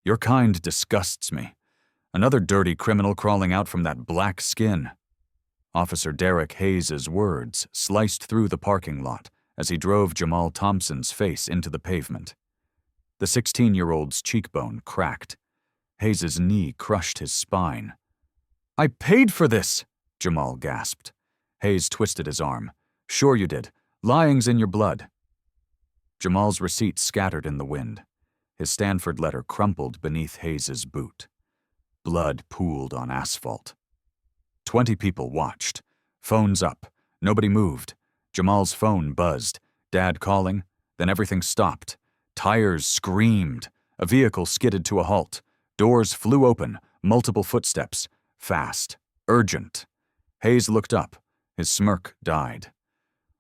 Your kind disgusts me. Another dirty criminal crawling out from that black skin." Officer Derek Hayes' words sliced through the parking lot as he drove Jamal Thompson's face into the pavement. The 16-year-old's cheekbone cracked. Hayes' knee crushed his spine. "I paid for this," Jamal gasped. Hayes twisted his arm. "Sure you did. Lying's in your blood." Jamal's receipt scattered in the wind. His Stanford letter crumpled beneath Hayes' boot. Blood pooled on asphalt. 20 people watched. Phones up. Nobody moved. Jamal's phone buzzed. Dad calling. Then everything stopped. Tires screamed. A vehicle skidded to a halt. Doors flew open. Multiple footsteps. Fast. Urgent. Hayes looked up. His smirk died.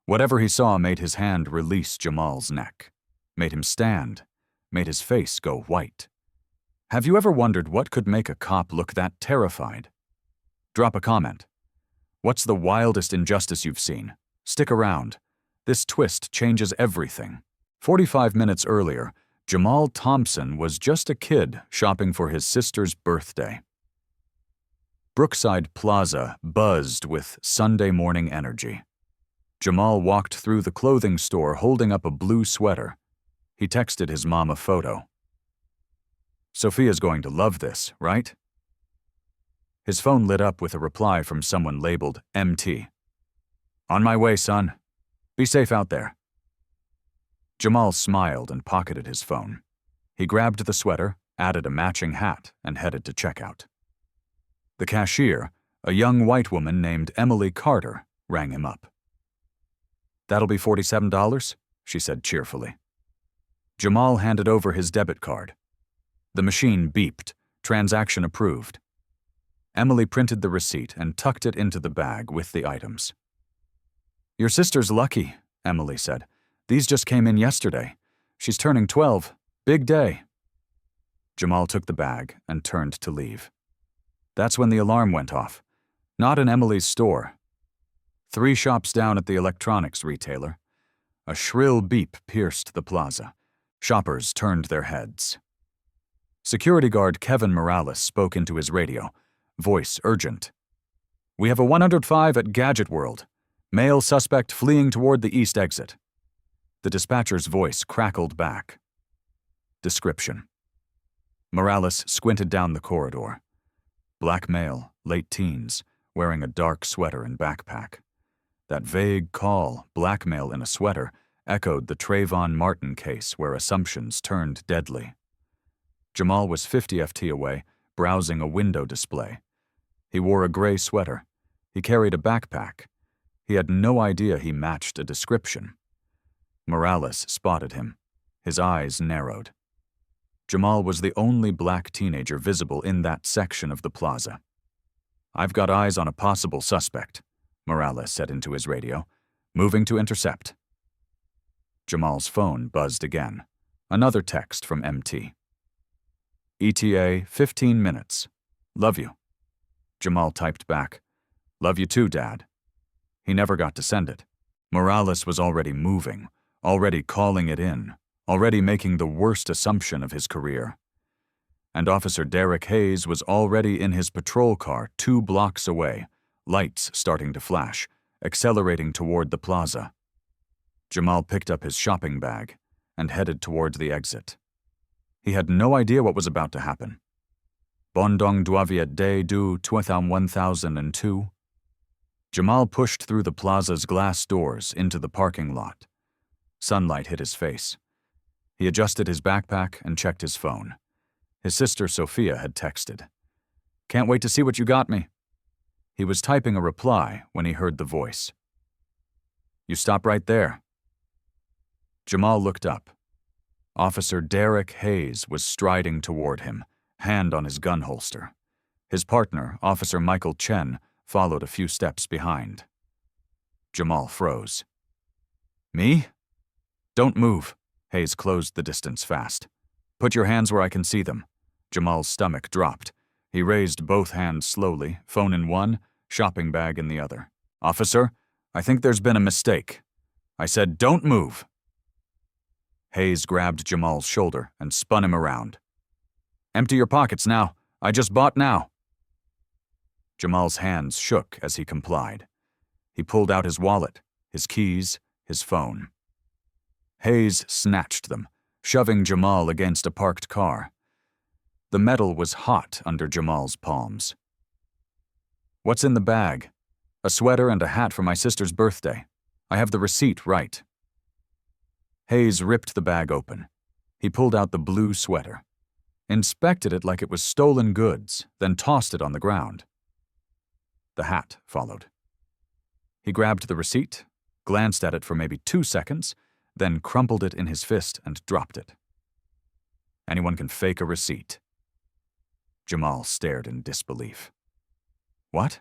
Whatever he saw made his hand release Jamal's neck. Made him stand. Made his face go white. Have you ever wondered what could make a cop look that terrified? Drop a comment. What's the wildest injustice you've seen? Stick around. This twist changes everything. 45 minutes earlier, Jamal Thompson was just a kid shopping for his sister's birthday. Brookside Plaza buzzed with Sunday morning energy. Jamal walked through the clothing store holding up a blue sweater. He texted his mom a photo. "Sophia's going to love this, right?" His phone lit up with a reply from someone labeled MT. "On my way, son. Be safe out there." Jamal smiled and pocketed his phone. He grabbed the sweater, added a matching hat, and headed to checkout. The cashier, a young white woman named Emily Carter, rang him up. "That'll be $47, she said cheerfully. Jamal handed over his debit card. The machine beeped. Transaction approved. Emily printed the receipt and tucked it into the bag with the items. "Your sister's lucky," Emily said. "These just came in yesterday. She's turning 12. Big day." Jamal took the bag and turned to leave. That's when the alarm went off. Not in Emily's store. 3 shops down at the electronics retailer. A shrill beep pierced the plaza. Shoppers turned their heads. Security guard Kevin Morales spoke into his radio, voice urgent. "We have a 105 at Gadget World. Male suspect fleeing toward the east exit." The dispatcher's voice crackled back. Description. Morales squinted down the corridor. Black male, late teens, wearing a dark sweater and backpack. That vague call, blackmail in a sweater, echoed the Trayvon Martin case where assumptions turned deadly. Jamal was 50 FT away, browsing a window display. He wore a gray sweater. He carried a backpack. He had no idea he matched a description. Morales spotted him. His eyes narrowed. Jamal was the only black teenager visible in that section of the plaza. "I've got eyes on a possible suspect," Morales said into his radio. "Moving to intercept." Jamal's phone buzzed again. Another text from MT. "ETA 15 minutes. Love you." Jamal typed back, "Love you too, Dad." He never got to send it. Morales was already moving, already calling it in, already making the worst assumption of his career. And Officer Derek Hayes was already in his patrol car 2 blocks away, lights starting to flash, accelerating toward the plaza. Jamal picked up his shopping bag and headed toward the exit. He had no idea what was about to happen. Bondong Duaviet Day du 1002. Jamal pushed through the plaza's glass doors into the parking lot. Sunlight hit his face. He adjusted his backpack and checked his phone. His sister Sophia had texted. "Can't wait to see what you got me." He was typing a reply when he heard the voice. "You stop right there." Jamal looked up. Officer Derek Hayes was striding toward him, hand on his gun holster. His partner, Officer Michael Chen, followed a few steps behind. Jamal froze. "Me?" "Don't move." Hayes closed the distance fast. "Put your hands where I can see them." Jamal's stomach dropped. He raised both hands slowly, phone in one, shopping bag in the other. "Officer, I think there's been a mistake. I said don't move." Hayes grabbed Jamal's shoulder and spun him around. Empty your pockets now. I just bought now. Jamal's hands shook as he complied. He pulled out his wallet, his keys, his phone. Hayes snatched them, shoving Jamal against a parked car. The metal was hot under Jamal's palms. What's in the bag? A sweater and a hat for my sister's birthday. I have the receipt right. Hayes ripped the bag open. He pulled out the blue sweater, inspected it like it was stolen goods, then tossed it on the ground. The hat followed. He grabbed the receipt, glanced at it for maybe 2 seconds, then crumpled it in his fist and dropped it. Anyone can fake a receipt. Jamal stared in disbelief. What?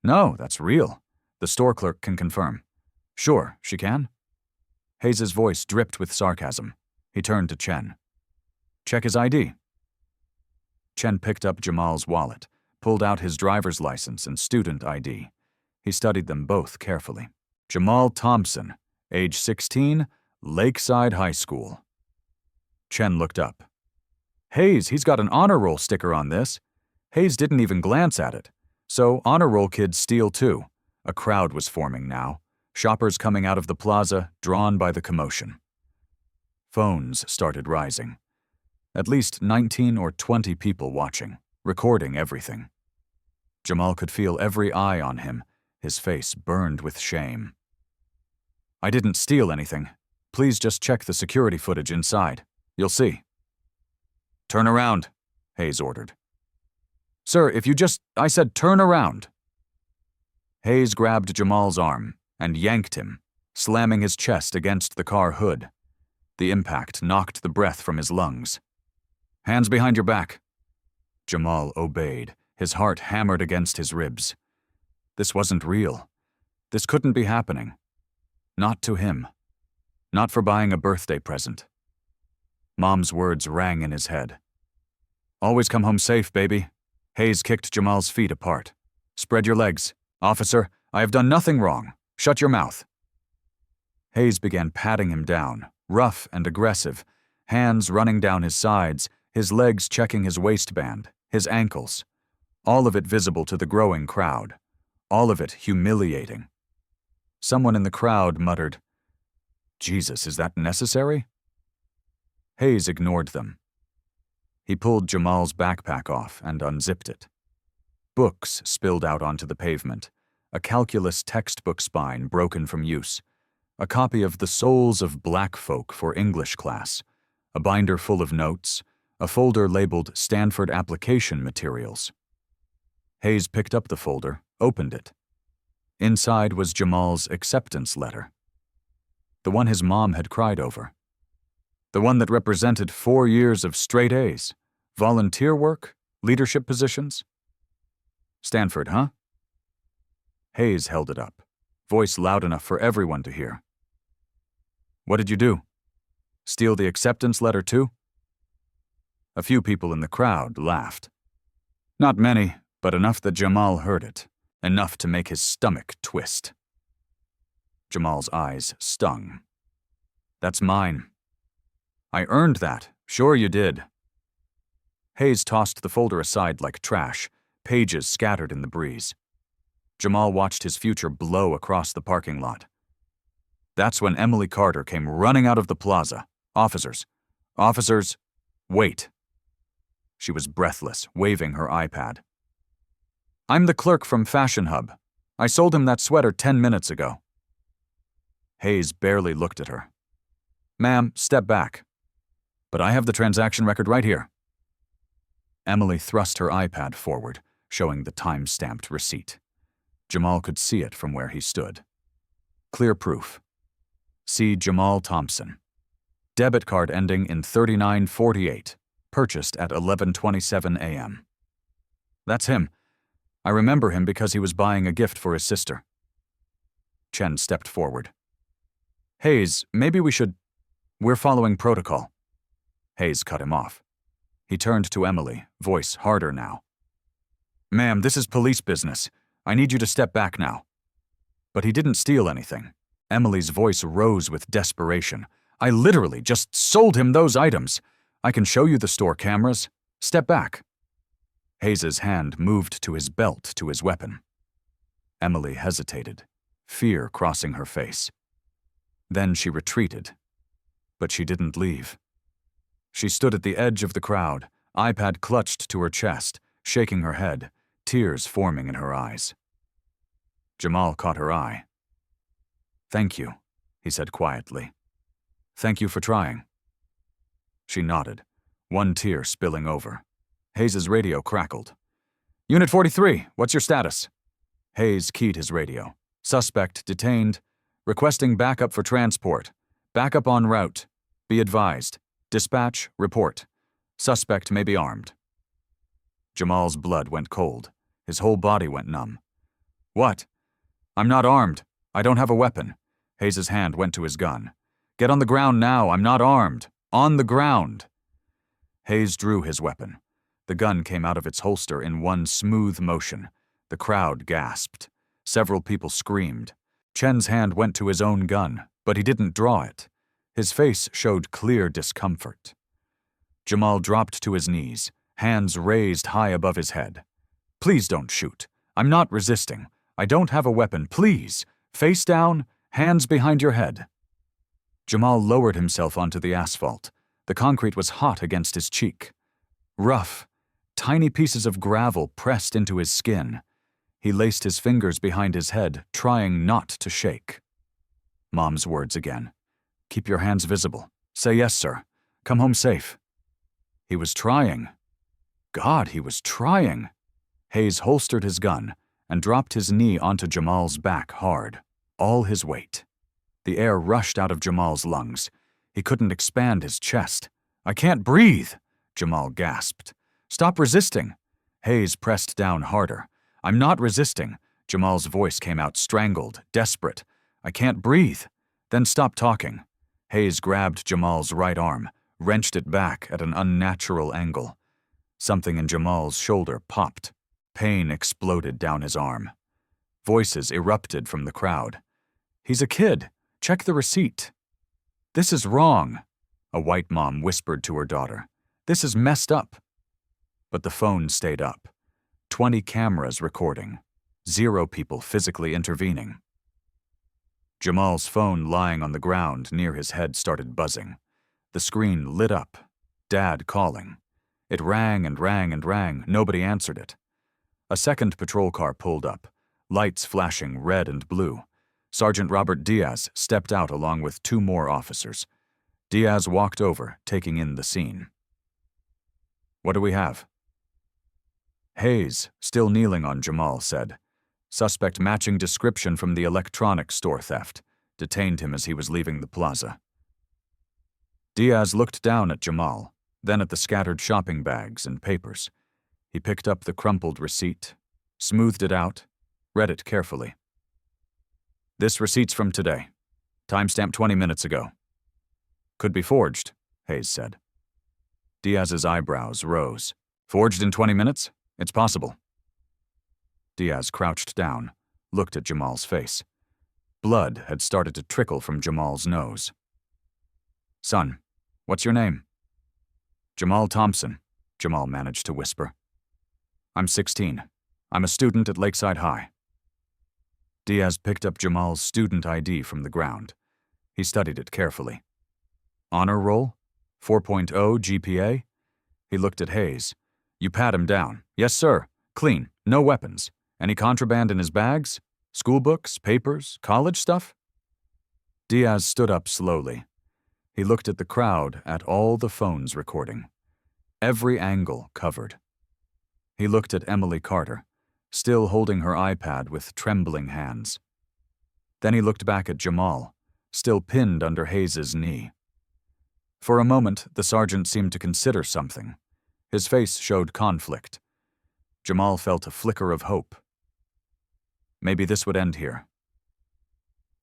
No, that's real. The store clerk can confirm. Sure, she can. Hayes' voice dripped with sarcasm. He turned to Chen. Check his ID. Chen picked up Jamal's wallet, pulled out his driver's license and student ID. He studied them both carefully. Jamal Thompson, age 16, Lakeside High School. Chen looked up. Hayes, he's got an honor roll sticker on this. Hayes didn't even glance at it. So honor roll kids steal too. A crowd was forming now, shoppers coming out of the plaza, drawn by the commotion. Phones started rising. At least 19 or 20 people watching, recording everything. Jamal could feel every eye on him. His face burned with shame. I didn't steal anything. Please just check the security footage inside. You'll see. Turn around, Hayes ordered. Sir, if you just... I said turn around. Hayes grabbed Jamal's arm and yanked him, slamming his chest against the car hood. The impact knocked the breath from his lungs. Hands behind your back. Jamal obeyed, his heart hammered against his ribs. This wasn't real. This couldn't be happening. Not to him. Not for buying a birthday present. Mom's words rang in his head. Always come home safe, baby. Hayes kicked Jamal's feet apart. Spread your legs. Officer, I have done nothing wrong. Shut your mouth. Hayes began patting him down, rough and aggressive, hands running down his sides, his legs checking his waistband, his ankles. All of it visible to the growing crowd. All of it humiliating. Someone in the crowd muttered, Jesus, is that necessary? Hayes ignored them. He pulled Jamal's backpack off and unzipped it. Books spilled out onto the pavement, a calculus textbook spine broken from use, a copy of The Souls of Black Folk for English class, a binder full of notes, a folder labeled Stanford Application Materials. Hayes picked up the folder, opened it. Inside was Jamal's acceptance letter. The one his mom had cried over. The one that represented 4 years of straight A's, volunteer work, leadership positions. Stanford, huh? Hayes held it up, voice loud enough for everyone to hear. What did you do? Steal the acceptance letter too? A few people in the crowd laughed. Not many, but enough that Jamal heard it, enough to make his stomach twist. Jamal's eyes stung. That's mine. I earned that. Sure you did. Hayes tossed the folder aside like trash, pages scattered in the breeze. Jamal watched his future blow across the parking lot. That's when Emily Carter came running out of the plaza. Officers. Officers. Wait. She was breathless, waving her iPad. I'm the clerk from Fashion Hub. I sold him that sweater 10 minutes ago. Hayes barely looked at her. Ma'am, step back. But I have the transaction record right here. Emily thrust her iPad forward, showing the time-stamped receipt. Jamal could see it from where he stood. Clear proof. See Jamal Thompson. Debit card ending in 3948. Purchased at 11:27 a.m. That's him. I remember him because he was buying a gift for his sister. Chen stepped forward. Hayes, maybe we should... We're following protocol. Hayes cut him off. He turned to Emily, voice harder now. Ma'am, this is police business. I need you to step back now. But he didn't steal anything. Emily's voice rose with desperation. I literally just sold him those items. I can show you the store cameras. Step back. Hayes's hand moved to his belt to his weapon. Emily hesitated, fear crossing her face. Then she retreated, but she didn't leave. She stood at the edge of the crowd, iPad clutched to her chest, shaking her head, tears forming in her eyes. Jamal caught her eye. "Thank you," he said quietly. "Thank you for trying." She nodded, one tear spilling over. Hayes's radio crackled. "Unit 43, what's your status?" Hayes keyed his radio. "Suspect detained. Requesting backup for transport. Backup en route. Be advised. Dispatch, report. Suspect may be armed." Jamal's blood went cold. His whole body went numb. "What?" "I'm not armed. I don't have a weapon." Hayes's hand went to his gun. "Get on the ground now. I'm not armed. On the ground." Hayes drew his weapon. The gun came out of its holster in one smooth motion. The crowd gasped. Several people screamed. Chen's hand went to his own gun, but he didn't draw it. His face showed clear discomfort. Jamal dropped to his knees, hands raised high above his head. "Please don't shoot. I'm not resisting. I don't have a weapon. Please. Face down, hands behind your head." Jamal lowered himself onto the asphalt. The concrete was hot against his cheek. Rough, tiny pieces of gravel pressed into his skin. He laced his fingers behind his head, trying not to shake. Mom's words again. "Keep your hands visible. Say yes, sir. Come home safe." He was trying. God, he was trying. Hayes holstered his gun and dropped his knee onto Jamal's back hard, all his weight. The air rushed out of Jamal's lungs. He couldn't expand his chest. "I can't breathe," Jamal gasped. "Stop resisting." Hayes pressed down harder. "I'm not resisting." Jamal's voice came out strangled, desperate. "I can't breathe." "Then stop talking." Hayes grabbed Jamal's right arm, wrenched it back at an unnatural angle. Something in Jamal's shoulder popped. Pain exploded down his arm. Voices erupted from the crowd. "He's a kid. Check the receipt." "This is wrong," a white mom whispered to her daughter. "This is messed up." But the phone stayed up. 20 cameras recording. 0 people physically intervening. Jamal's phone lying on the ground near his head started buzzing. The screen lit up. Dad calling. It rang and rang and rang. Nobody answered it. A second patrol car pulled up, lights flashing red and blue. Sergeant Robert Diaz stepped out along with 2 more officers. Diaz walked over, taking in the scene. "What do we have?" Hayes, still kneeling on Jamal, said, "Suspect matching description from the electronics store theft. Detained him as he was leaving the plaza." Diaz looked down at Jamal, then at the scattered shopping bags and papers. He picked up the crumpled receipt, smoothed it out, read it carefully. "This receipt's from today. Timestamp 20 minutes ago." "Could be forged," Hayes said. Diaz's eyebrows rose. "Forged in 20 minutes? It's possible." Diaz crouched down, looked at Jamal's face. Blood had started to trickle from Jamal's nose. "Son, what's your name?" "Jamal Thompson," Jamal managed to whisper. "I'm 16. I'm a student at Lakeside High." Diaz picked up Jamal's student ID from the ground. He studied it carefully. "Honor roll? 4.0 GPA?" He looked at Hayes. "You pat him down." "Yes, sir. Clean. No weapons. Any contraband in his bags? School books, papers, college stuff?" Diaz stood up slowly. He looked at the crowd, at all the phones recording. Every angle covered. He looked at Emily Carter, still holding her iPad with trembling hands. Then he looked back at Jamal, still pinned under Hayes's knee. For a moment, the sergeant seemed to consider something. His face showed conflict. Jamal felt a flicker of hope. Maybe this would end here.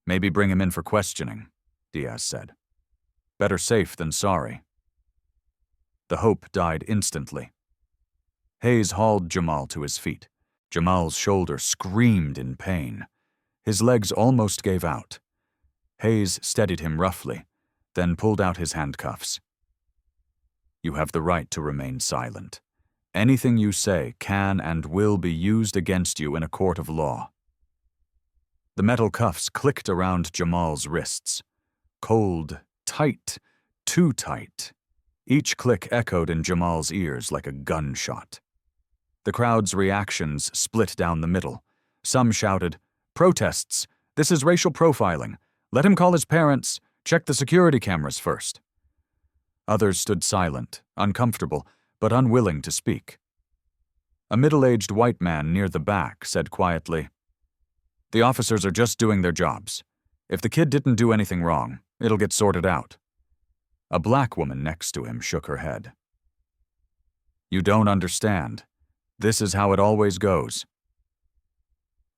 "Maybe bring him in for questioning," Diaz said. "Better safe than sorry." The hope died instantly. Hayes hauled Jamal to his feet. Jamal's shoulder screamed in pain. His legs almost gave out. Hayes steadied him roughly, then pulled out his handcuffs. "You have the right to remain silent. Anything you say can and will be used against you in a court of law." The metal cuffs clicked around Jamal's wrists. Cold, tight, too tight. Each click echoed in Jamal's ears like a gunshot. The crowd's reactions split down the middle. Some shouted, "Protests! This is racial profiling. Let him call his parents. Check the security cameras first." Others stood silent, uncomfortable, but unwilling to speak. A middle-aged white man near the back said quietly, "The officers are just doing their jobs. If the kid didn't do anything wrong, it'll get sorted out." A black woman next to him shook her head. "You don't understand. This is how it always goes."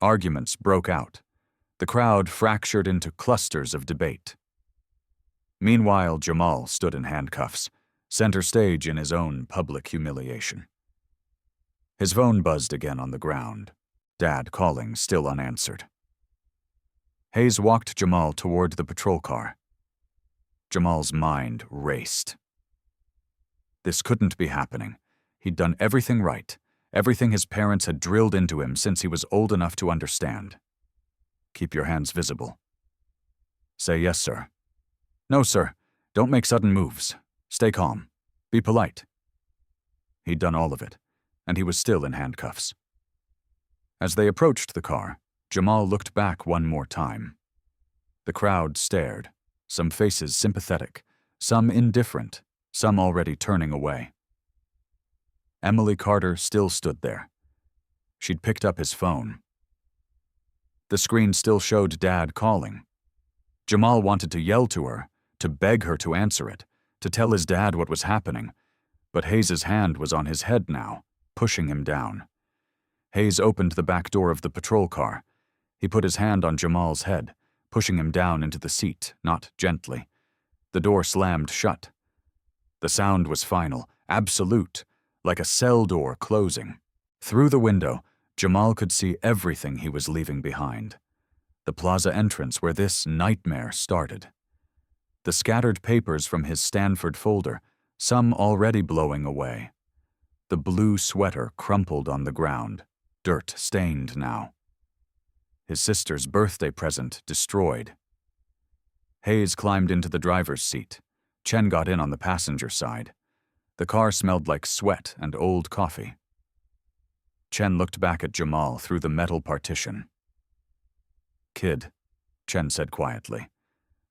Arguments broke out. The crowd fractured into clusters of debate. Meanwhile, Jamal stood in handcuffs, center stage in his own public humiliation. His phone buzzed again on the ground. Dad calling, still unanswered. Hayes walked Jamal toward the patrol car. Jamal's mind raced. This couldn't be happening. He'd done everything right, everything his parents had drilled into him since he was old enough to understand. "Keep your hands visible." "Say yes, sir." "No, sir. Don't make sudden moves. Stay calm. Be polite." He'd done all of it, and he was still in handcuffs. As they approached the car, Jamal looked back one more time. The crowd stared, some faces sympathetic, some indifferent, some already turning away. Emily Carter still stood there. She'd picked up his phone. The screen still showed Dad calling. Jamal wanted to yell to her, to beg her to answer it, to tell his dad what was happening, but Hayes's hand was on his head now, pushing him down. Hayes opened the back door of the patrol car. He put his hand on Jamal's head, pushing him down into the seat, not gently. The door slammed shut. The sound was final, absolute, like a cell door closing. Through the window, Jamal could see everything he was leaving behind. The plaza entrance where this nightmare started. The scattered papers from his Stanford folder, some already blowing away. The blue sweater crumpled on the ground, dirt-stained now. His sister's birthday present destroyed. Hayes climbed into the driver's seat. Chen got in on the passenger side. The car smelled like sweat and old coffee. Chen looked back at Jamal through the metal partition. "Kid," Chen said quietly,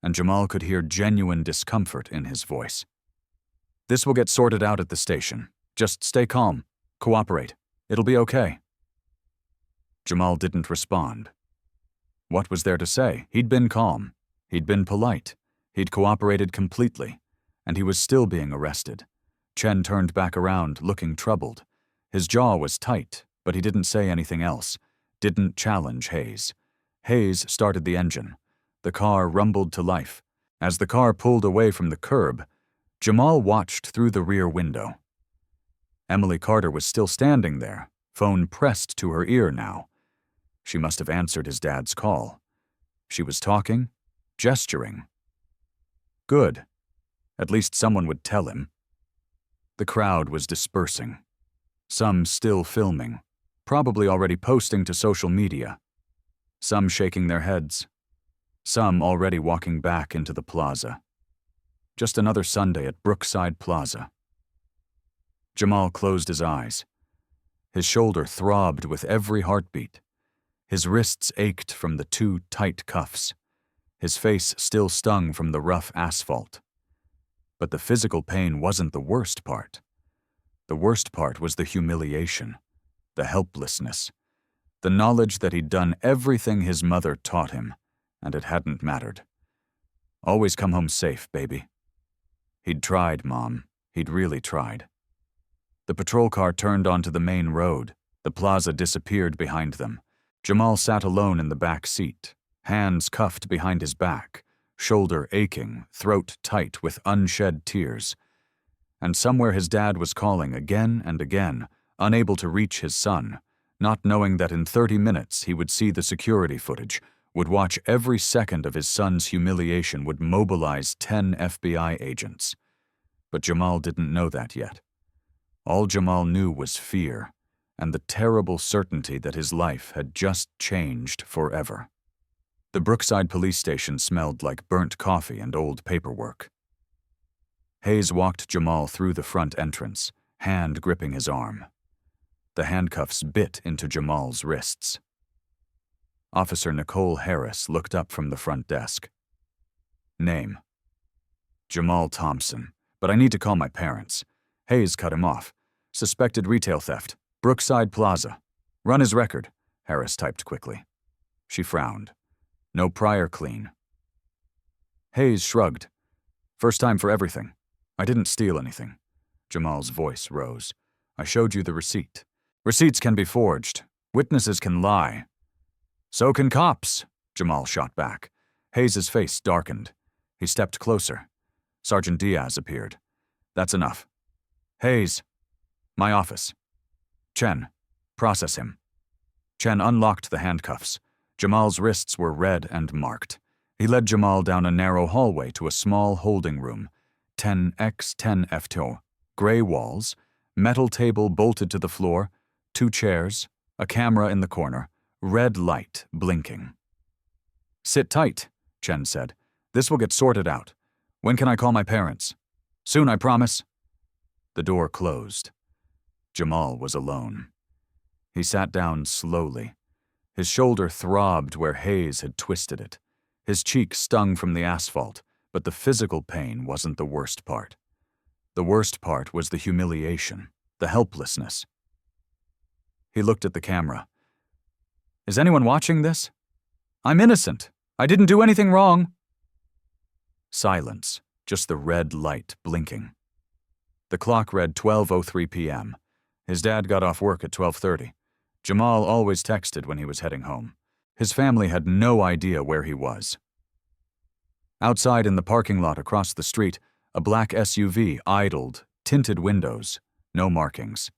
and Jamal could hear genuine discomfort in his voice. "This will get sorted out at the station. Just stay calm. Cooperate. It'll be okay." Jamal didn't respond. What was there to say? He'd been calm. He'd been polite. He'd cooperated completely. And he was still being arrested. Chen turned back around, looking troubled. His jaw was tight, but he didn't say anything else. Didn't challenge Hayes. Hayes started the engine. The car rumbled to life. As the car pulled away from the curb, Jamal watched through the rear window. Emily Carter was still standing there, phone pressed to her ear now. She must have answered his dad's call. She was talking, gesturing. Good. At least someone would tell him. The crowd was dispersing. Some still filming, probably already posting to social media. Some shaking their heads. Some already walking back into the plaza. Just another Sunday at Brookside Plaza. Jamal closed his eyes. His shoulder throbbed with every heartbeat. His wrists ached from the too tight cuffs. His face still stung from the rough asphalt. But the physical pain wasn't the worst part. The worst part was the humiliation, the helplessness, the knowledge that he'd done everything his mother taught him, and it hadn't mattered. Always come home safe, baby. He'd tried, Mom. He'd really tried. The patrol car turned onto the main road. The plaza disappeared behind them. Jamal sat alone in the back seat, hands cuffed behind his back, shoulder aching, throat tight with unshed tears. And somewhere his dad was calling again and again, unable to reach his son, not knowing that in 30 minutes he would see the security footage, would watch every second of his son's humiliation, would mobilize 10 FBI agents. But Jamal didn't know that yet. All Jamal knew was fear, and the terrible certainty that his life had just changed forever. The Brookside police station smelled like burnt coffee and old paperwork. Hayes walked Jamal through the front entrance, hand gripping his arm. The handcuffs bit into Jamal's wrists. Officer Nicole Harris looked up from the front desk. Name: Jamal Thompson, but I need to call my parents. Hayes cut him off. Suspected retail theft. Brookside Plaza. Run his record, Harris typed quickly. She frowned. No prior clean. Hayes shrugged. First time for everything. I didn't steal anything. Jamal's voice rose. I showed you the receipt. Receipts can be forged. Witnesses can lie. So can cops, Jamal shot back. Hayes' face darkened. He stepped closer. Sergeant Diaz appeared. That's enough. Hayes. My office. Chen. Process him. Chen unlocked the handcuffs. Jamal's wrists were red and marked. He led Jamal down a narrow hallway to a small holding room. 10x10 FTO. Gray walls. Metal table bolted to the floor. 2 chairs. A camera in the corner. Red light blinking. Sit tight, Chen said. This will get sorted out. When can I call my parents? Soon, I promise. The door closed. Jamal was alone. He sat down slowly. His shoulder throbbed where Hayes had twisted it. His cheek stung from the asphalt, but the physical pain wasn't the worst part. The worst part was the humiliation, the helplessness. He looked at the camera. Is anyone watching this? I'm innocent. I didn't do anything wrong. Silence, just the red light blinking. The clock read 12:03 p.m. His dad got off work at 12:30. Jamal always texted when he was heading home. His family had no idea where he was. Outside in the parking lot across the street, a black SUV idled, tinted windows, no markings.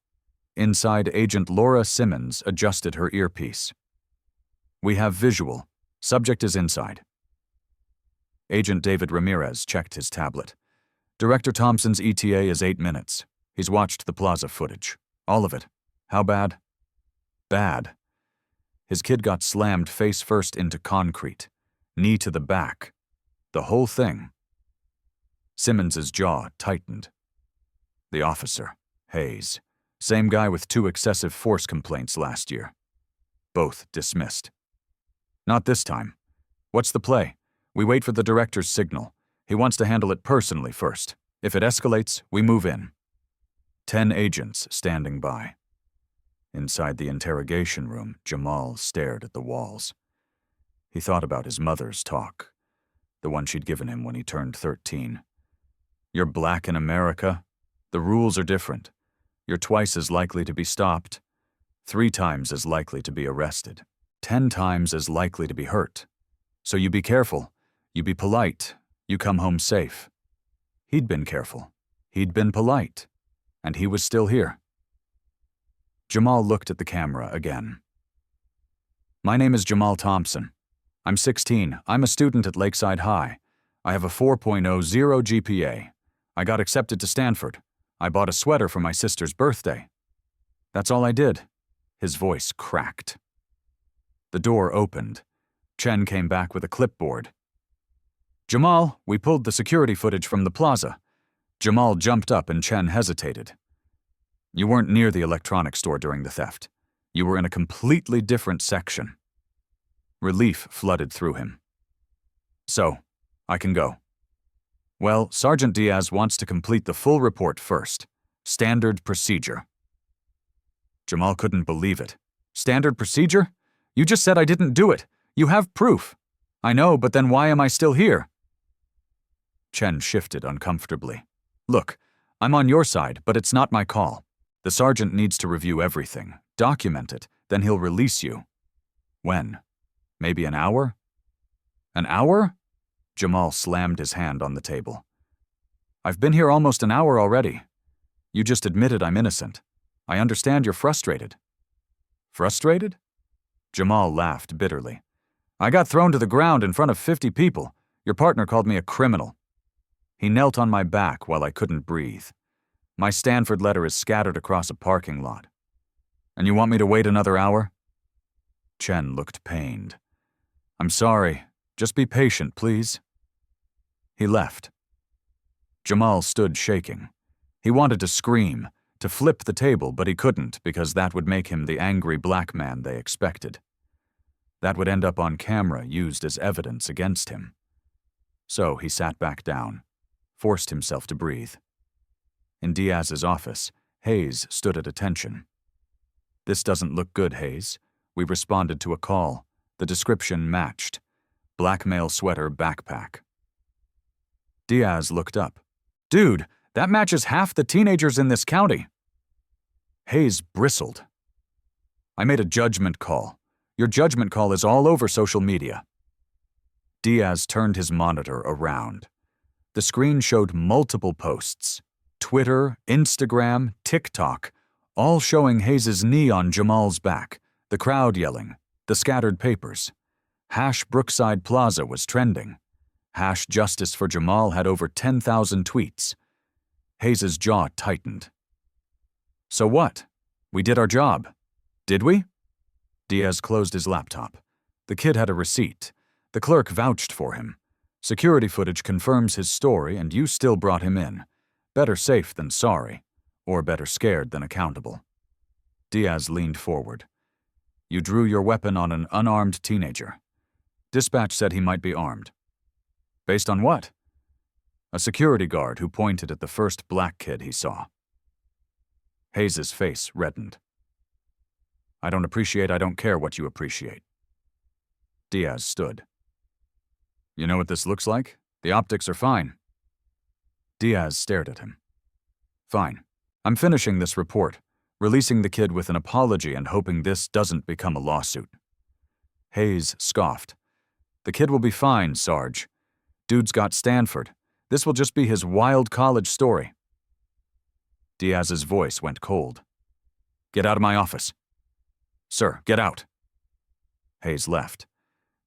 Inside, Agent Laura Simmons adjusted her earpiece. We have visual. Subject is inside. Agent David Ramirez checked his tablet. Director Thompson's ETA is 8 minutes. He's watched the plaza footage. All of it. How bad? Bad. His kid got slammed face first into concrete. Knee to the back. The whole thing. Simmons's jaw tightened. The officer, Hayes. Same guy with 2 excessive force complaints last year. Both dismissed. Not this time. What's the play? We wait for the director's signal. He wants to handle it personally first. If it escalates, we move in. 10 agents standing by. Inside the interrogation room, Jamal stared at the walls. He thought about his mother's talk, the one she'd given him when he turned 13. You're black in America. The rules are different. You're twice as likely to be stopped, 3 times as likely to be arrested, 10 times as likely to be hurt. So you be careful. You be polite. You come home safe. He'd been careful. He'd been polite. And he was still here. Jamal looked at the camera again. My name is Jamal Thompson. I'm 16. I'm a student at Lakeside High. I have a 4.0 GPA. I got accepted to Stanford. I bought a sweater for my sister's birthday. That's all I did. His voice cracked. The door opened. Chen came back with a clipboard. Jamal, we pulled the security footage from the plaza. Jamal jumped up and Chen hesitated. You weren't near the electronics store during the theft. You were in a completely different section. Relief flooded through him. So, I can go. Well, Sergeant Diaz wants to complete the full report first. Standard procedure. Jamal couldn't believe it. Standard procedure? You just said I didn't do it. You have proof. I know, but then why am I still here? Chen shifted uncomfortably. Look, I'm on your side, but it's not my call. The sergeant needs to review everything, document it, then he'll release you. When? Maybe an hour? An hour? Jamal slammed his hand on the table. I've been here almost an hour already. You just admitted I'm innocent. I understand you're frustrated. Frustrated? Jamal laughed bitterly. I got thrown to the ground in front of 50 people. Your partner called me a criminal. He knelt on my back while I couldn't breathe. My Stanford letter is scattered across a parking lot. And you want me to wait another hour? Chen looked pained. I'm sorry. Just be patient, please. He left. Jamal stood shaking. He wanted to scream, to flip the table, but he couldn't because that would make him the angry black man they expected. That would end up on camera, used as evidence against him. So he sat back down, forced himself to breathe. In Diaz's office, Hayes stood at attention. This doesn't look good, Hayes. We responded to a call. The description matched. Black male sweater, backpack. Diaz looked up. Dude, that matches half the teenagers in this county. Hayes bristled. I made a judgment call. Your judgment call is all over social media. Diaz turned his monitor around. The screen showed multiple posts. Twitter, Instagram, TikTok, all showing Hayes' knee on Jamal's back, the crowd yelling, the scattered papers. #Brookside Plaza was trending. #Justice for Jamal had over 10,000 tweets. Hayes' jaw tightened. So what? We did our job. Did we? Diaz closed his laptop. The kid had a receipt. The clerk vouched for him. Security footage confirms his story, and you still brought him in. Better safe than sorry, or better scared than accountable. Diaz leaned forward. You drew your weapon on an unarmed teenager. Dispatch said he might be armed. Based on what? A security guard who pointed at the first black kid he saw. Hayes' face reddened. I don't care what you appreciate. Diaz stood. You know what this looks like? The optics are fine. Diaz stared at him. Fine. I'm finishing this report, releasing the kid with an apology and hoping this doesn't become a lawsuit. Hayes scoffed. The kid will be fine, Sarge. Dude's got Stanford. This will just be his wild college story. Diaz's voice went cold. Get out of my office. Sir, get out. Hayes left.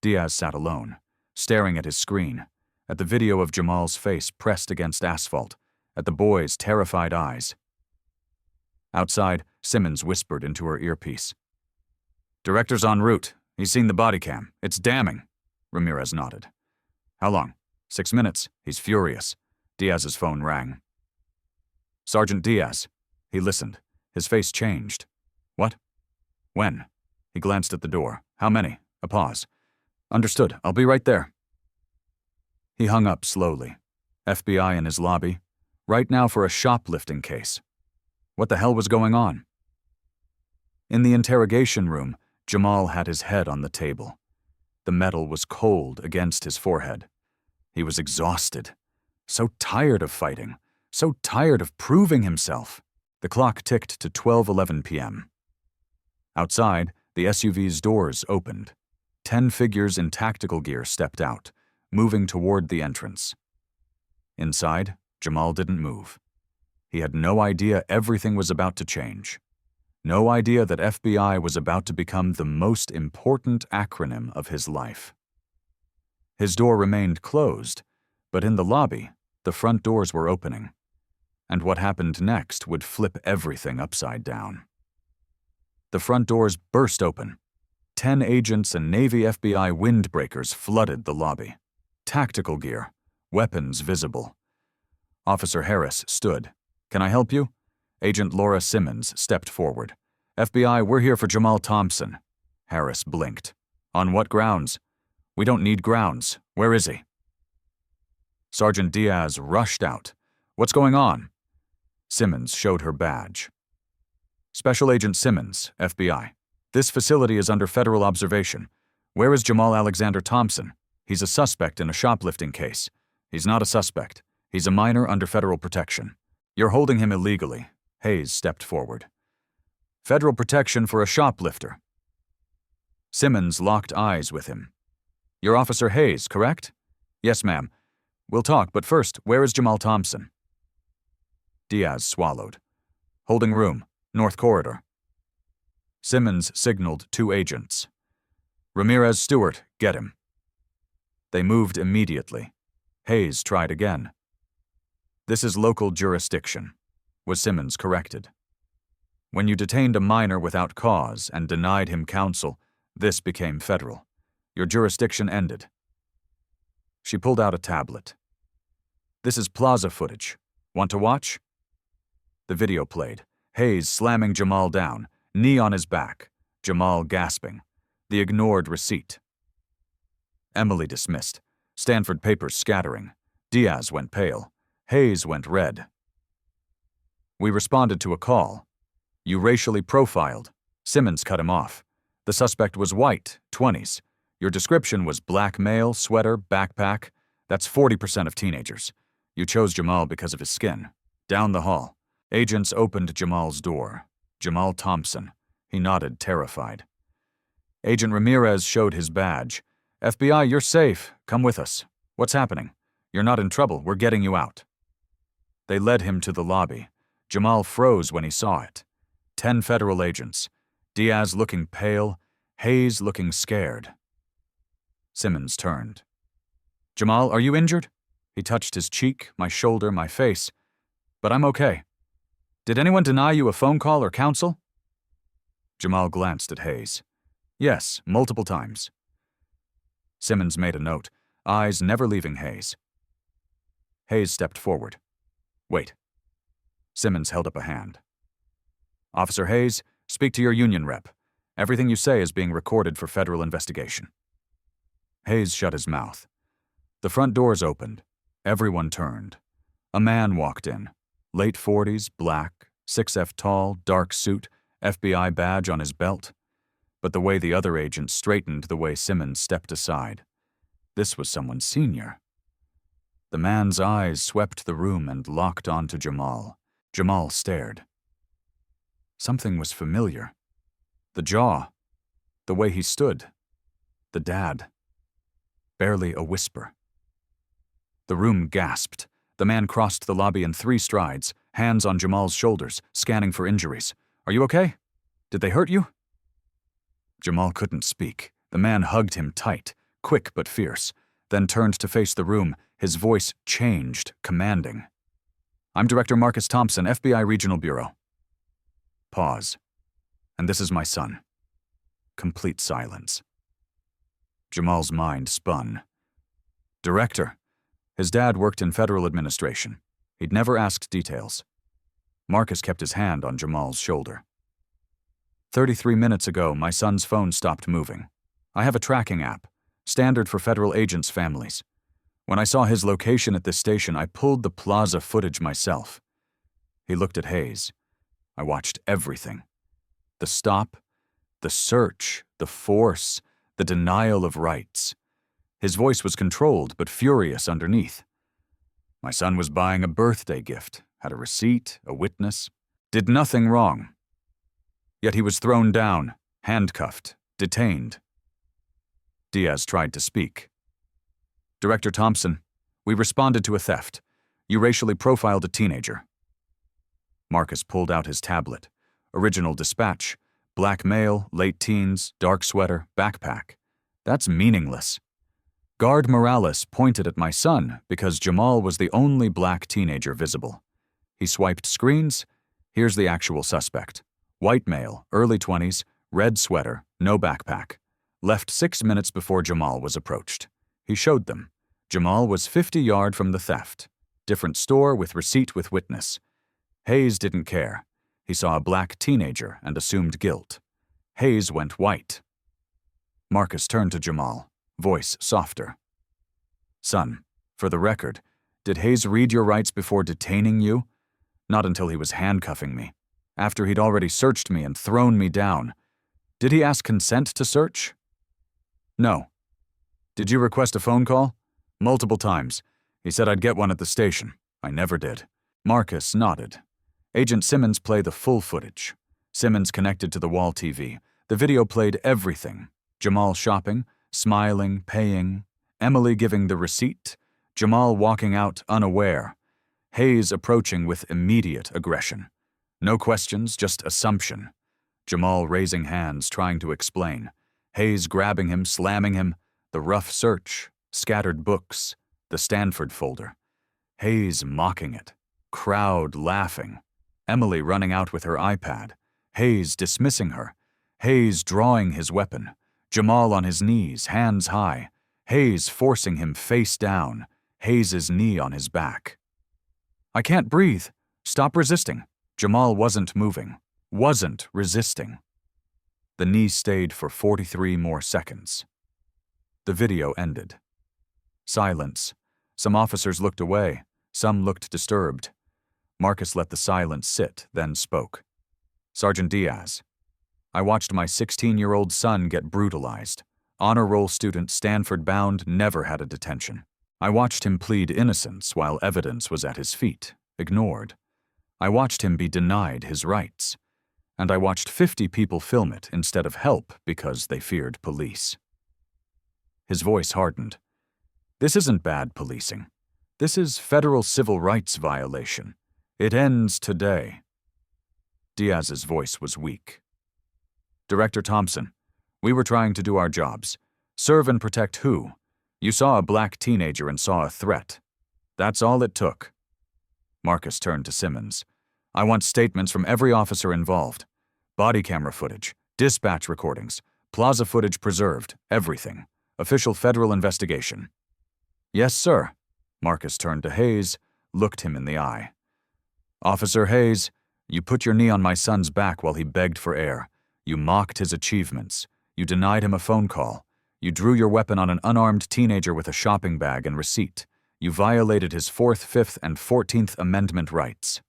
Diaz sat alone, staring at his screen, at the video of Jamal's face pressed against asphalt, at the boy's terrified eyes. Outside, Simmons whispered into her earpiece. Director's en route. He's seen the body cam. It's damning. Ramirez nodded. How long? 6 minutes. He's furious. Diaz's phone rang. Sergeant Diaz. He listened. His face changed. What? When? He glanced at the door. How many? A pause. Understood. I'll be right there. He hung up slowly. FBI in his lobby. Right now for a shoplifting case. What the hell was going on? In the interrogation room, Jamal had his head on the table. The metal was cold against his forehead. He was exhausted. So tired of fighting. So tired of proving himself. The clock ticked to 12:11 p.m. Outside, the SUV's doors opened. 10 figures in tactical gear stepped out, moving toward the entrance. Inside, Jamal didn't move. He had no idea everything was about to change. No idea that FBI was about to become the most important acronym of his life. His door remained closed, but in the lobby, the front doors were opening. And what happened next would flip everything upside down. The front doors burst open. 10 agents and Navy FBI windbreakers flooded the lobby. Tactical gear, weapons visible. Officer Harris stood. Can I help you? Agent Laura Simmons stepped forward. FBI, we're here for Jamal Thompson. Harris blinked. On what grounds? We don't need grounds. Where is he? Sergeant Diaz rushed out. What's going on? Simmons showed her badge. Special Agent Simmons, FBI. This facility is under federal observation. Where is Jamal Alexander Thompson? He's a suspect in a shoplifting case. He's not a suspect. He's a minor under federal protection. You're holding him illegally. Hayes stepped forward. Federal protection for a shoplifter. Simmons locked eyes with him. You're Officer Hayes, correct? Yes, ma'am. We'll talk, but first, where is Jamal Thompson? Diaz swallowed. Holding room, North Corridor. Simmons signaled 2 agents. Ramirez Stewart, get him. They moved immediately. Hayes tried again. This is local jurisdiction. was Simmons corrected. When you detained a minor without cause and denied him counsel, this became federal. Your jurisdiction ended. She pulled out a tablet. This is plaza footage. Want to watch? The video played. Hayes slamming Jamal down, knee on his back. Jamal gasping. The ignored receipt. Emily dismissed. Stanford papers scattering. Diaz went pale. Hayes went red. We responded to a call. You racially profiled. Simmons cut him off. The suspect was white, 20s. Your description was black male, sweater, backpack. That's 40% of teenagers. You chose Jamal because of his skin. Down the hall. Agents opened Jamal's door. Jamal Thompson. He nodded, terrified. Agent Ramirez showed his badge. FBI, you're safe. Come with us. What's happening? You're not in trouble. We're getting you out. They led him to the lobby. Jamal froze when he saw it. 10 federal agents. Diaz looking pale, Hayes looking scared. Simmons turned. Jamal, are you injured? He touched his cheek, my shoulder, my face. But I'm okay. Did anyone deny you a phone call or counsel? Jamal glanced at Hayes. Yes, multiple times. Simmons made a note, eyes never leaving Hayes. Hayes stepped forward. Wait. Simmons held up a hand. Officer Hayes, speak to your union rep. Everything you say is being recorded for federal investigation. Hayes shut his mouth. The front doors opened. Everyone turned. A man walked in. Late 40s, black, 6'F tall, dark suit, FBI badge on his belt. But the way the other agents straightened the way Simmons stepped aside. This was someone senior. The man's eyes swept the room and locked onto Jamal. Jamal stared. Something was familiar. The jaw. The way he stood. The dad. Barely a whisper. The room gasped. The man crossed the lobby in 3 strides, hands on Jamal's shoulders, scanning for injuries. Are you okay? Did they hurt you? Jamal couldn't speak. The man hugged him tight, quick but fierce, then turned to face the room, his voice changed, commanding. I'm Director Marcus Thompson, FBI Regional Bureau. Pause. And this is my son. Complete silence. Jamal's mind spun. Director. His dad worked in federal administration. He'd never asked details. Marcus kept his hand on Jamal's shoulder. 33 minutes ago, my son's phone stopped moving. I have a tracking app, standard for federal agents' families. When I saw his location at this station, I pulled the plaza footage myself. He looked at Hayes. I watched everything. The stop, the search, the force, the denial of rights. His voice was controlled but furious underneath. My son was buying a birthday gift, had a receipt, a witness, did nothing wrong. Yet he was thrown down, handcuffed, detained. Diaz tried to speak. Director Thompson, we responded to a theft. You racially profiled a teenager. Marcus pulled out his tablet. Original dispatch. Black male, late teens, dark sweater, backpack. That's meaningless. Guard Morales pointed at my son because Jamal was the only black teenager visible. He swiped screens. Here's the actual suspect. White male, early 20s, red sweater, no backpack. Left 6 minutes before Jamal was approached. He showed them. Jamal was 50 yards from the theft. Different store with receipt with witness. Hayes didn't care. He saw a black teenager and assumed guilt. Hayes went white. Marcus turned to Jamal, voice softer. Son, for the record, did Hayes read your rights before detaining you? Not until he was handcuffing me. After he'd already searched me and thrown me down. Did he ask consent to search? No. Did you request a phone call? Multiple times. He said I'd get one at the station. I never did. Marcus nodded. Agent Simmons played the full footage. Simmons connected to the wall TV. The video played everything. Jamal shopping, smiling, paying, Emily giving the receipt, Jamal walking out unaware, Hayes approaching with immediate aggression. No questions, just assumption. Jamal raising hands, trying to explain. Hayes grabbing him, slamming him. The rough search, scattered books, the Stanford folder. Hayes mocking it. Crowd laughing. Emily running out with her iPad, Hayes dismissing her, Hayes drawing his weapon, Jamal on his knees, hands high, Hayes forcing him face down, Hayes' knee on his back. I can't breathe. Stop resisting. Jamal wasn't moving, wasn't resisting. The knee stayed for 43 more seconds. The video ended. Silence. Some officers looked away, some looked disturbed. Marcus let the silence sit, then spoke. Sergeant Diaz, I watched my 16-year-old son get brutalized. Honor roll student, Stanford-bound, never had a detention. I watched him plead innocence while evidence was at his feet, ignored. I watched him be denied his rights. And I watched 50 people film it instead of help because they feared police. His voice hardened. This isn't bad policing. This is federal civil rights violation. It ends today. Diaz's voice was weak. Director Thompson, we were trying to do our jobs. Serve and protect who? You saw a black teenager and saw a threat. That's all it took. Marcus turned to Simmons. I want statements from every officer involved. Body camera footage, dispatch recordings, plaza footage preserved, everything. Official federal investigation. Yes, sir. Marcus turned to Hayes, looked him in the eye. Officer Hayes, you put your knee on my son's back while he begged for air. You mocked his achievements. You denied him a phone call. You drew your weapon on an unarmed teenager with a shopping bag and receipt. You violated his 4th, 5th, and 14th Amendment rights.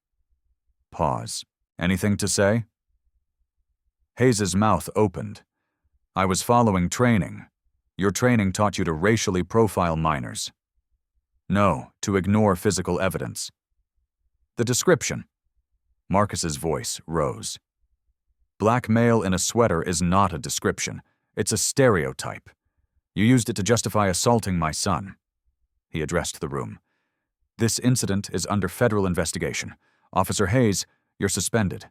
Pause. Anything to say? Hayes' mouth opened. I was following training. Your training taught you to racially profile minors. No, to ignore physical evidence. The description. Marcus's voice rose. Black male in a sweater is not a description. It's a stereotype. You used it to justify assaulting my son. He addressed the room. This incident is under federal investigation. Officer Hayes, you're suspended.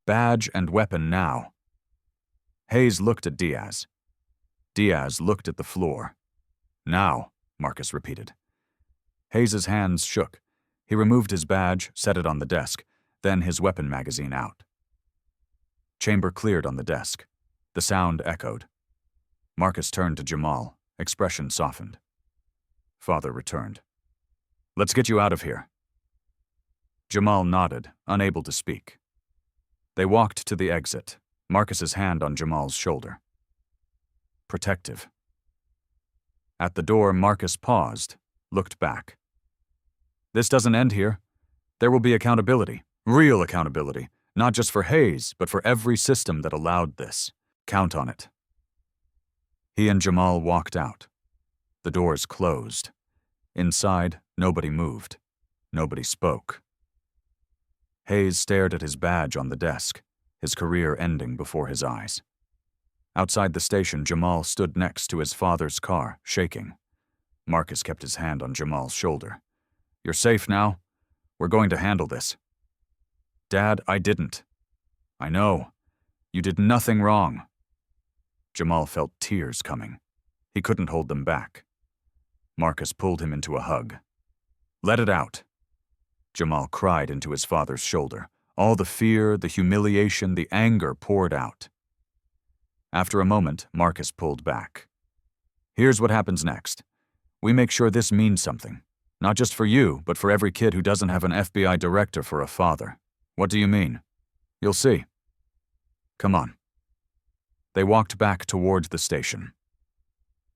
Badge and weapon now. Hayes looked at Diaz. Diaz looked at the floor. Now, Marcus repeated. Hayes' hands shook. He removed his badge, set it on the desk, then his weapon magazine out. Chamber cleared on the desk. The sound echoed. Marcus turned to Jamal, expression softened. Father returned. Let's get you out of here. Jamal nodded, unable to speak. They walked to the exit, Marcus's hand on Jamal's shoulder. Protective. At the door, Marcus paused, looked back. This doesn't end here. There will be accountability, real accountability, not just for Hayes, but for every system that allowed this. Count on it. He and Jamal walked out. The doors closed. Inside, nobody moved. Nobody spoke. Hayes stared at his badge on the desk, his career ending before his eyes. Outside the station, Jamal stood next to his father's car, shaking. Marcus kept his hand on Jamal's shoulder. You're safe now. We're going to handle this. Dad, I didn't. I know. You did nothing wrong. Jamal felt tears coming. He couldn't hold them back. Marcus pulled him into a hug. Let it out. Jamal cried into his father's shoulder. All the fear, the humiliation, the anger poured out. After a moment, Marcus pulled back. Here's what happens next. We make sure this means something. Not just for you, but for every kid who doesn't have an FBI director for a father. What do you mean? You'll see. Come on. They walked back toward the station.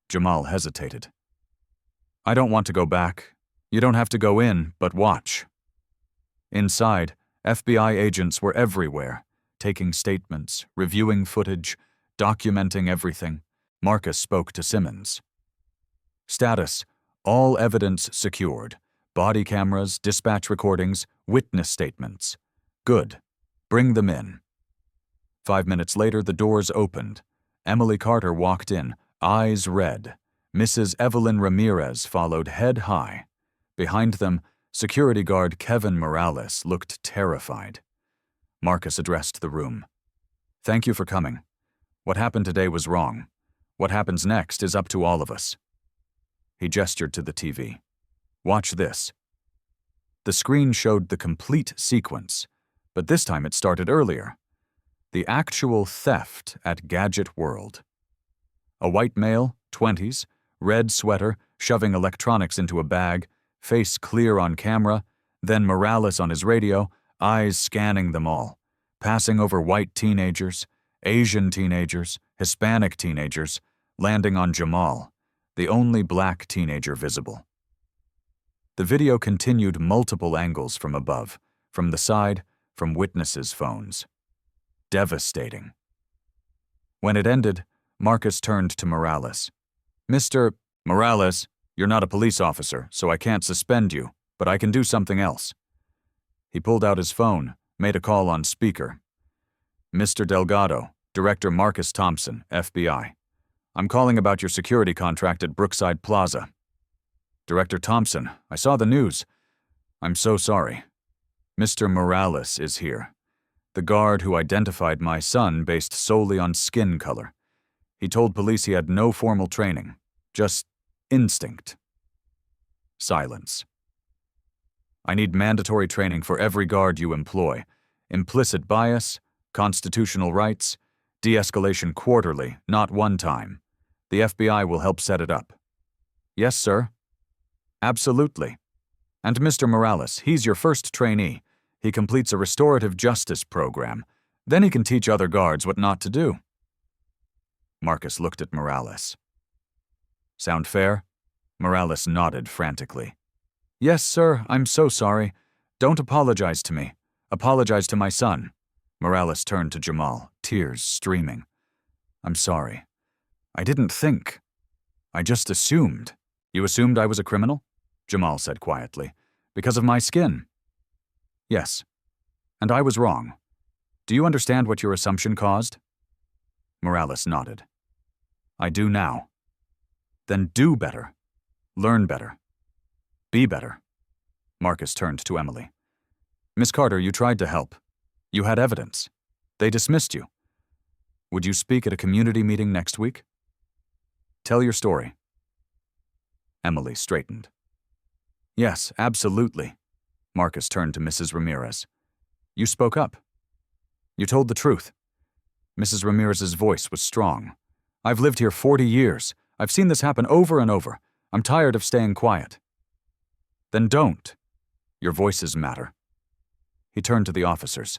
Jamal hesitated. I don't want to go back. You don't have to go in, but watch. Inside, FBI agents were everywhere, taking statements, reviewing footage, documenting everything. Marcus spoke to Simmons. Status: all evidence secured. Body cameras, dispatch recordings, witness statements. Good. Bring them in. 5 minutes later, the doors opened. Emily Carter walked in, eyes red. Mrs. Evelyn Ramirez followed head high. Behind them, security guard Kevin Morales looked terrified. Marcus addressed the room. Thank you for coming. What happened today was wrong. What happens next is up to all of us. He gestured to the TV. Watch this. The screen showed the complete sequence. But this time it started earlier. The actual theft at Gadget World. A white male, 20s, red sweater, shoving electronics into a bag, face clear on camera, then Morales on his radio, eyes scanning them all, passing over white teenagers, Asian teenagers, Hispanic teenagers, landing on Jamal, the only black teenager visible. The video continued multiple angles from above, from the side, from witnesses' phones. Devastating. When it ended, Marcus turned to Morales. "Mr. Morales, you're not a police officer, so I can't suspend you, but I can do something else." He pulled out his phone, made a call on speaker. "Mr. Delgado, Director Marcus Thompson, FBI. I'm calling about your security contract at Brookside Plaza." "Director Thompson, I saw the news. I'm so sorry. Mr. Morales is here. The guard who identified my son based solely on skin color. He told police he had no formal training, just instinct." Silence. "I need mandatory training for every guard you employ. Implicit bias, constitutional rights, de-escalation quarterly, not one time. The FBI will help set it up." "Yes, sir." "Absolutely. And Mr. Morales, he's your first trainee. He completes a restorative justice program. Then he can teach other guards what not to do." Marcus looked at Morales. "Sound fair?" Morales nodded frantically. "Yes, sir, I'm so sorry. Don't apologize to me. Apologize to my son." Morales turned to Jamal, tears streaming. "I'm sorry. I didn't think. I just assumed." "You assumed I was a criminal?" Jamal said quietly. "Because of my skin?" "Yes. And I was wrong. Do you understand what your assumption caused?" Morales nodded. "I do now." "Then do better. Learn better. Be better." Marcus turned to Emily. "Miss Carter, you tried to help. You had evidence. They dismissed you. Would you speak at a community meeting next week? Tell your story." Emily straightened. "Yes, absolutely." Marcus turned to Mrs. Ramirez. "You spoke up. You told the truth." Mrs. Ramirez's voice was strong. "I've lived here 40 years. I've seen this happen over and over. I'm tired of staying quiet." "Then don't. Your voices matter." He turned to the officers.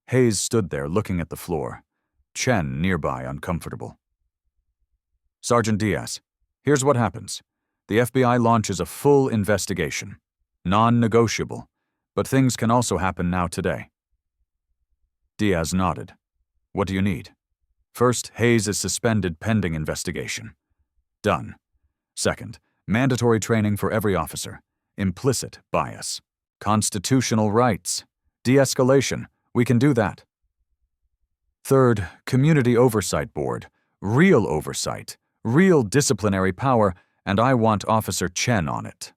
Hayes stood there looking at the floor, Chen nearby uncomfortable. "Sergeant Diaz, here's what happens. The FBI launches a full investigation. Non-negotiable, but things can also happen now today." Diaz nodded. "What do you need?" "First, Hayes is suspended pending investigation." "Done. Second, mandatory training for every officer. Implicit bias. Constitutional rights. De-escalation. We can do that." "Third, community oversight board. Real oversight. Real disciplinary power, and I want Officer Chen on it."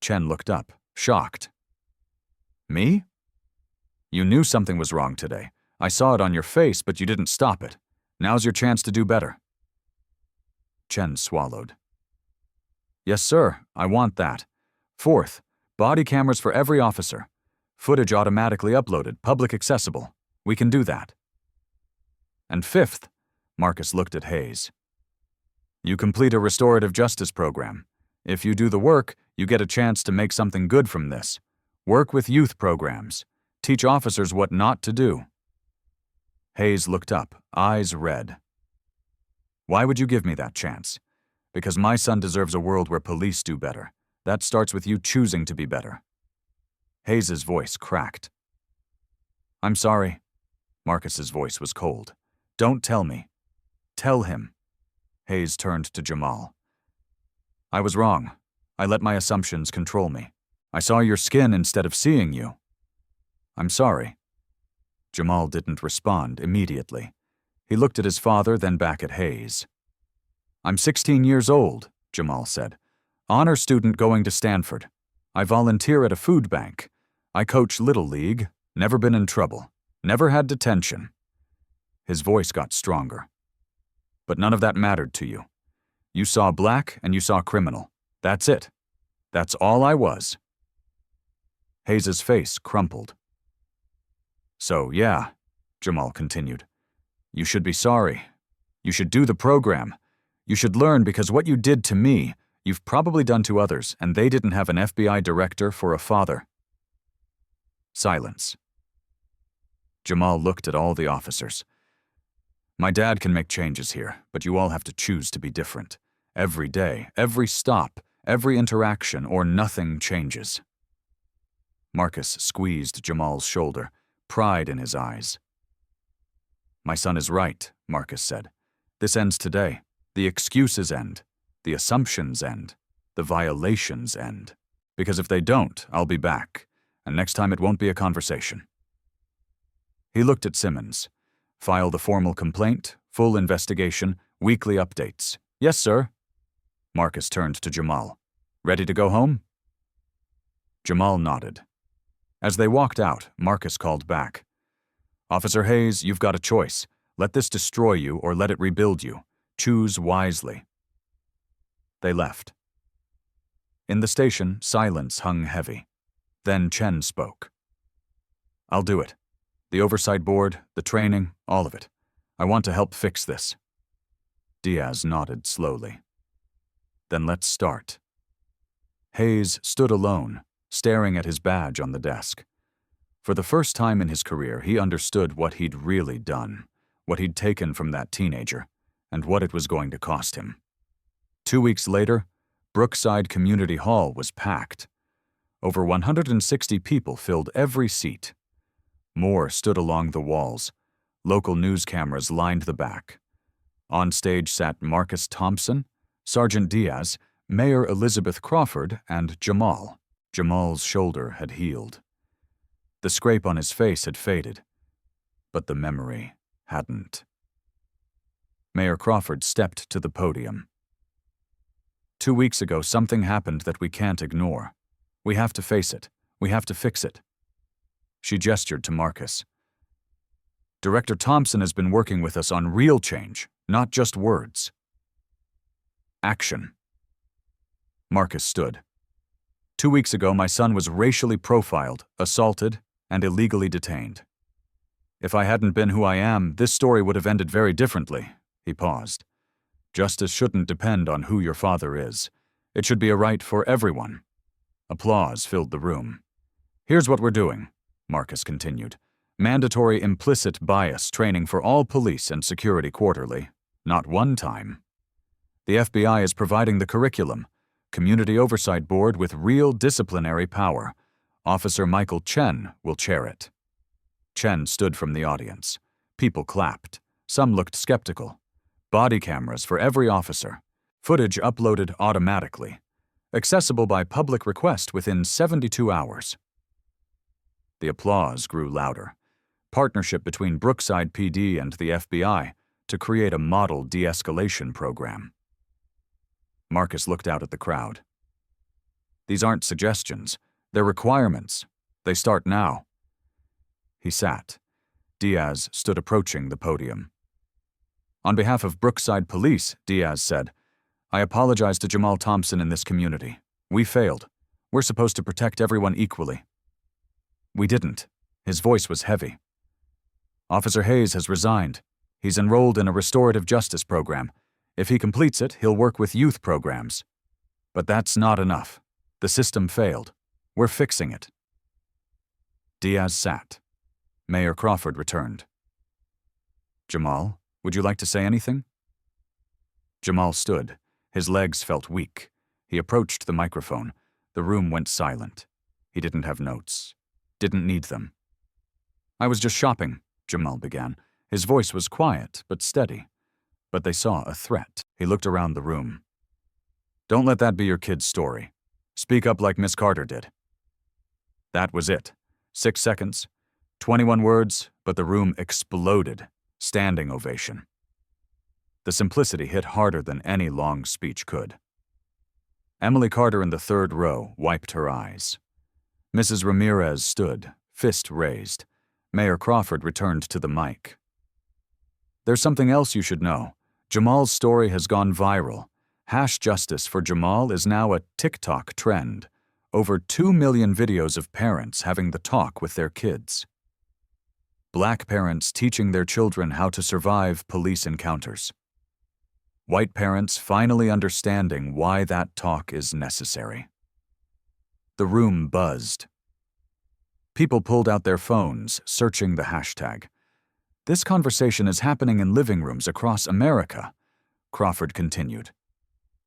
Chen looked up, shocked. "Me? You knew something was wrong today. I saw it on your face, but you didn't stop it. Now's your chance to do better." Chen swallowed. "Yes, sir, I want that. Fourth, body cameras for every officer. Footage automatically uploaded, public accessible. We can do that." "And fifth," Marcus looked at Hayes, "you complete a restorative justice program. If you do the work, you get a chance to make something good from this. Work with youth programs. Teach officers what not to do." Hayes looked up, eyes red. "Why would you give me that chance?" "Because my son deserves a world where police do better. That starts with you choosing to be better." Hayes's voice cracked. "I'm sorry." Marcus's voice was cold. "Don't tell me. Tell him." Hayes turned to Jamal. "I was wrong. I let my assumptions control me. I saw your skin instead of seeing you." "I'm sorry." Jamal didn't respond immediately. He looked at his father, then back at Hayes. "I'm 16 years old," Jamal said. "Honor student going to Stanford. I volunteer at a food bank. I coach Little League. Never been in trouble. Never had detention." His voice got stronger. "But none of that mattered to you. You saw black and you saw criminal. That's it. That's all I was." Hayes's face crumpled. So, yeah, Jamal continued. You should be sorry. You should do the program. You should learn because what you did to me, you've probably done to others, and they didn't have an FBI director for a father. Silence. Jamal looked at all the officers. My dad can make changes here, but you all have to choose to be different. Every day, every stop, every interaction, or nothing changes. Marcus squeezed Jamal's shoulder, pride in his eyes. My son is right, Marcus said. This ends today. The excuses end. The assumptions end. The violations end. Because if they don't, I'll be back, and next time it won't be a conversation. He looked at Simmons. Filed a formal complaint, full investigation, weekly updates. Yes, sir. Marcus turned to Jamal. Ready to go home? Jamal nodded. As they walked out, Marcus called back. Officer Hayes, you've got a choice. Let this destroy you or let it rebuild you. Choose wisely. They left. In the station, silence hung heavy. Then Chen spoke. I'll do it. The oversight board, the training, all of it. I want to help fix this. Diaz nodded slowly. Then let's start. Hayes stood alone, staring at his badge on the desk. For the first time in his career, he understood what he'd really done, what he'd taken from that teenager, and what it was going to cost him. 2 weeks later, Brookside Community Hall was packed. Over 160 people filled every seat. More stood along the walls. Local news cameras lined the back. On stage sat Marcus Thompson, Sergeant Diaz, Mayor Elizabeth Crawford, and Jamal. Jamal's shoulder had healed. The scrape on his face had faded, but the memory hadn't. Mayor Crawford stepped to the podium. 2 weeks ago, something happened that we can't ignore. We have to face it. We have to fix it. She gestured to Marcus. Director Thompson has been working with us on real change, not just words. Action. Marcus stood. 2 weeks ago, my son was racially profiled, assaulted, and illegally detained. If I hadn't been who I am, this story would have ended very differently. He paused. Justice shouldn't depend on who your father is. It should be a right for everyone. Applause filled the room. Here's what we're doing, Marcus continued. Mandatory implicit bias training for all police and security quarterly, not one time. The FBI is providing the curriculum. Community Oversight Board with real disciplinary power. Officer Michael Chen will chair it. Chen stood from the audience. People clapped. Some looked skeptical. Body cameras for every officer. Footage uploaded automatically. Accessible by public request within 72 hours. The applause grew louder. Partnership between Brookside PD and the FBI to create a model de-escalation program. Marcus looked out at the crowd. These aren't suggestions. They're requirements. They start now. He sat. Diaz stood approaching the podium. On behalf of Brookside Police, Diaz said, I apologize to Jamal Thompson in this community. We failed. We're supposed to protect everyone equally. We didn't. His voice was heavy. Officer Hayes has resigned. He's enrolled in a restorative justice program. If he completes it, he'll work with youth programs. But that's not enough. The system failed. We're fixing it. Diaz sat. Mayor Crawford returned. Jamal, would you like to say anything? Jamal stood. His legs felt weak. He approached the microphone. The room went silent. He didn't have notes. Didn't need them. I was just shopping, Jamal began. His voice was quiet but steady. But they saw a threat. He looked around the room. Don't let that be your kid's story. Speak up like Miss Carter did. That was it. 6 seconds. 21 words, but the room exploded. Standing ovation. The simplicity hit harder than any long speech could. Emily Carter in the third row wiped her eyes. Mrs. Ramirez stood, fist raised. Mayor Crawford returned to the mic. There's something else you should know. Jamal's story has gone viral. #Justice for Jamal is now a TikTok trend. Over 2 million videos of parents having the talk with their kids. Black parents teaching their children how to survive police encounters. White parents finally understanding why that talk is necessary. The room buzzed. People pulled out their phones, searching the hashtag. This conversation is happening in living rooms across America, Crawford continued.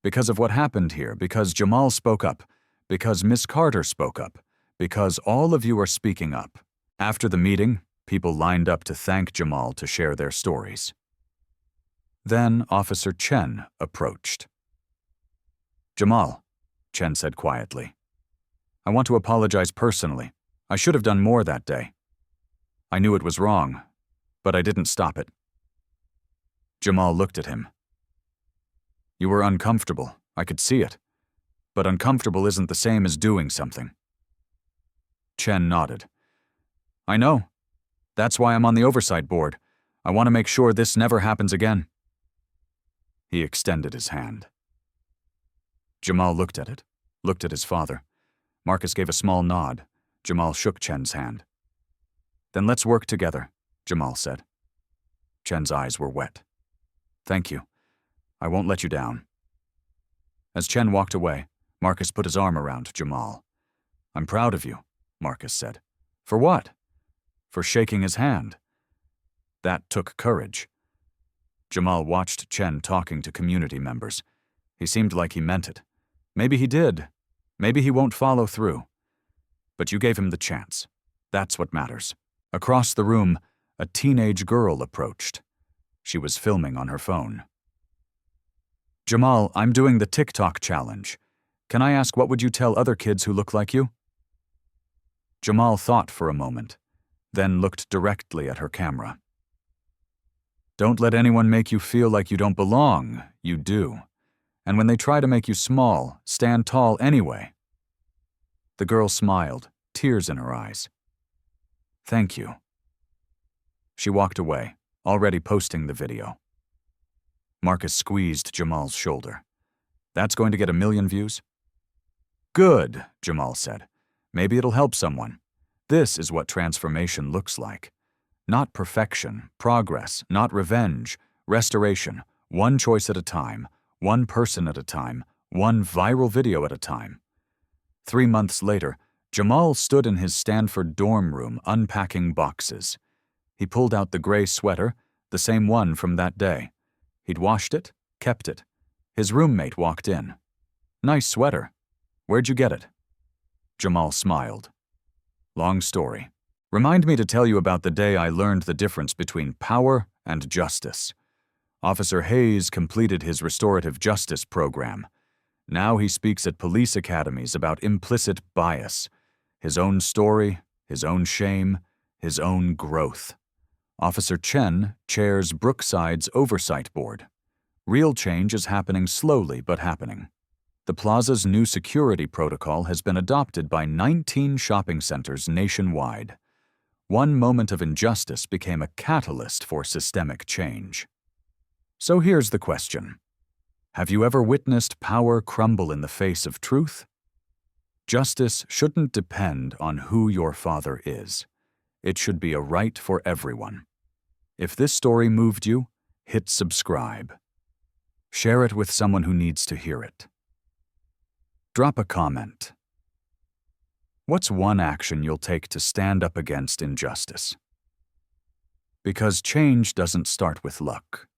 Because of what happened here, because Jamal spoke up, because Miss Carter spoke up, because all of you are speaking up. After the meeting, people lined up to thank Jamal to share their stories. Then Officer Chen approached. "Jamal," Chen said quietly, "I want to apologize personally. I should have done more that day. I knew it was wrong, but I didn't stop it." Jamal looked at him. "You were uncomfortable, I could see it. But uncomfortable isn't the same as doing something." Chen nodded. "I know. That's why I'm on the oversight board. I want to make sure this never happens again." He extended his hand. Jamal looked at it, looked at his father. Marcus gave a small nod. Jamal shook Chen's hand. "Then let's work together," Jamal said. Chen's eyes were wet. "Thank you. I won't let you down." As Chen walked away, Marcus put his arm around Jamal. "I'm proud of you," Marcus said. "For what?" "For shaking his hand." That took courage. Jamal watched Chen talking to community members. He seemed like he meant it. Maybe he did. Maybe he won't follow through. But you gave him the chance. That's what matters. Across the room, a teenage girl approached. She was filming on her phone. "Jamal, I'm doing the TikTok challenge. Can I ask what would you tell other kids who look like you?" Jamal thought for a moment, then looked directly at her camera. "Don't let anyone make you feel like you don't belong. You do. And when they try to make you small, stand tall anyway." The girl smiled, tears in her eyes. "Thank you." She walked away, already posting the video. Marcus squeezed Jamal's shoulder. "That's going to get 1 million views?" "Good," Jamal said. "Maybe it'll help someone. This is what transformation looks like. Not perfection, progress, not revenge, restoration, one choice at a time, one person at a time, one viral video at a time." 3 months later, Jamal stood in his Stanford dorm room unpacking boxes. He pulled out the gray sweater, the same one from that day. He'd washed it, kept it. His roommate walked in. "Nice sweater. Where'd you get it?" Jamal smiled. "Long story. Remind me to tell you about the day I learned the difference between power and justice. Officer Hayes completed his restorative justice program. Now he speaks at police academies about implicit bias, his own story, his own shame, his own growth. Officer Chen chairs Brookside's oversight board. Real change is happening slowly but happening. The plaza's new security protocol has been adopted by 19 shopping centers nationwide. One moment of injustice became a catalyst for systemic change. So here's the question. Have you ever witnessed power crumble in the face of truth? Justice shouldn't depend on who your father is. It should be a right for everyone. If this story moved you, hit subscribe. Share it with someone who needs to hear it. Drop a comment. What's one action you'll take to stand up against injustice? Because change doesn't start with luck.